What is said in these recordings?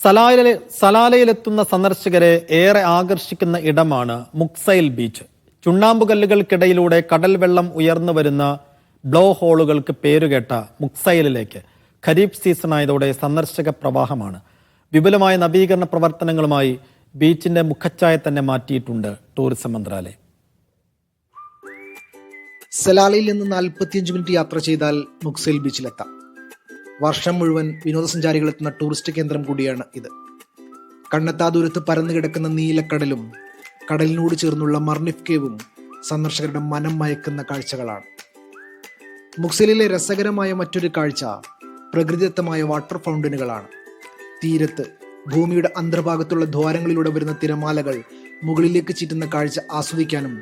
സലാലയിലെത്തുന്ന സന്ദർശകരെ ഏറെ ആകർഷിക്കുന്ന ഇടമാണ് മുക്സൈൽ ബീച്ച്. ചുണ്ണാമ്പുകല്ലുകൾക്കിടയിലൂടെ കടൽ വെള്ളം ഉയർന്നു വരുന്ന ബ്ലോ ഹോളുകൾക്ക് പേരുകേട്ട മുക്സൈലിലേക്ക് ഖരീഫ് സീസണായതോടെ സന്ദർശക പ്രവാഹമാണ്. വിപുലമായ നവീകരണ പ്രവർത്തനങ്ങളുമായി ബീച്ചിന്റെ മുഖച്ഛായ തന്നെ മാറ്റിയിട്ടുണ്ട് ടൂറിസം മന്ത്രാലയം. സലാലയിൽ നിന്ന് 45 മിനിറ്റ് യാത്ര ചെയ്താൽ മുക്സൈൽ ബീച്ചിലെത്താം. വർഷം മുഴുവൻ വിനോദസഞ്ചാരികൾ എത്തുന്ന ടൂറിസ്റ്റ് കേന്ദ്രം കൂടിയാണ് ഇത്. കണ്ണെത്താ ദൂരത്ത് പരന്നു കിടക്കുന്ന നീലക്കടലും കടലിനോട് ചേർന്നുള്ള മർണിഫ് കേവും സന്ദർശകരുടെ മനം മയക്കുന്ന കാഴ്ചകളാണ്. മുക്സൈലിലെ രസകരമായ മറ്റൊരു കാഴ്ച പ്രകൃതിദത്തമായ വാട്ടർ ഫൗണ്ടനുകളാണ്. തീരത്ത് ഭൂമിയുടെ അന്തർഭാഗത്തുള്ള ദ്വാരങ്ങളിലൂടെ വരുന്ന തിരമാലകൾ മുകളിലേക്ക് ചീറ്റുന്ന കാഴ്ച ആസ്വദിക്കാനും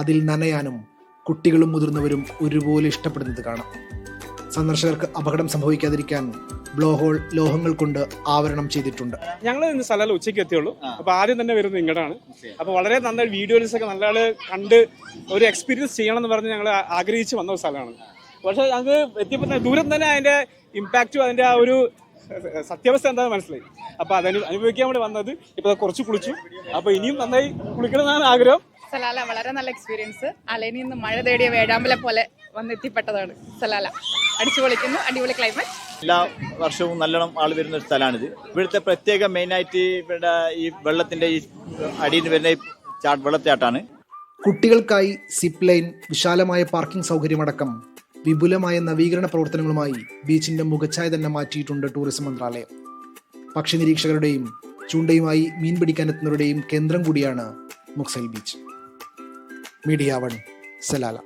അതിൽ നനയാനും കുട്ടികളും മുതിർന്നവരും ഒരുപോലെ ഇഷ്ടപ്പെടുന്നത് കാണാം. സന്ദർശകർക്ക് അപകടം സംഭവിക്കാതിരിക്കാൻ ബ്ലോ ഹോൾ ലോഹങ്ങൾ കൊണ്ട് ആവരണം ചെയ്തിട്ടുണ്ട്. ഞങ്ങൾ ഇന്ന് സ്ഥലം ഉച്ചയ്ക്ക് എത്തിയുള്ളൂ. അപ്പൊ ആദ്യം തന്നെ വരുന്നത് ഇങ്ങോട്ടാണ്. അപ്പൊ വളരെ നന്നായി വീഡിയോസ് ഒക്കെ നല്ല ആള് കണ്ട് ഒരു എക്സ്പീരിയൻസ് ചെയ്യണം എന്ന് പറഞ്ഞ് ഞങ്ങൾ ആഗ്രഹിച്ച് വന്ന ഒരു സ്ഥലമാണ്. പക്ഷെ ഞങ്ങൾക്ക് എത്തിയപ്പോൾ ദൂരം തന്നെ അതിന്റെ ഇമ്പാക്റ്റും അതിന്റെ ആ ഒരു സത്യാവസ്ഥ എന്താണെന്ന് മനസ്സിലായി. അപ്പൊ അനുഭവിക്കാൻ വേണ്ടി വന്നത്. ഇപ്പൊ കുറച്ച് കുളിച്ചു. അപ്പൊ ഇനിയും നന്നായി കുളിക്കണമെന്നാണ് ആഗ്രഹം. സലാല വളരെ നല്ല എക്സ്പീരിയൻസ്. അലയിൽ നിന്ന് മഴ തേടിയ വേഴാമ്പലെ പോലെ വന്നെത്തിപ്പെട്ടതാണ് സലാല. അടിച്ചു പൊളിക്കുന്നു, അടിപൊളി ക്ലൈമറ്റ്. എല്ലാ വർഷവും നല്ലോണം ആൾ വരുന്ന ഒരു സ്ഥലമാണിത്. ഇവിടുത്തെ പ്രത്യേക മെയിനായിട്ട് ഇവിടെ ഈ വെള്ളത്തിന്റെ ഈ അടിയിൽ വരുന്ന വെള്ളച്ചാട്ടാണ്. കുട്ടികൾക്കായി സിപ്പ് ലൈൻ, വിശാലമായ പാർക്കിംഗ് സൗകര്യമടക്കം വിപുലമായ നവീകരണ പ്രവർത്തനങ്ങളുമായി ബീച്ചിന്റെ മുഖച്ഛായ തന്നെ മാറ്റിയിട്ടുണ്ട് ടൂറിസം മന്ത്രാലയം. പക്ഷി നിരീക്ഷകരുടെയും ചൂണ്ടയുമായി മീൻ പിടിക്കാനെത്തുന്നവരുടെയും കേന്ദ്രം കൂടിയാണ് മുക്സൈൽ ബീച്ച്. Media 1 Salalah.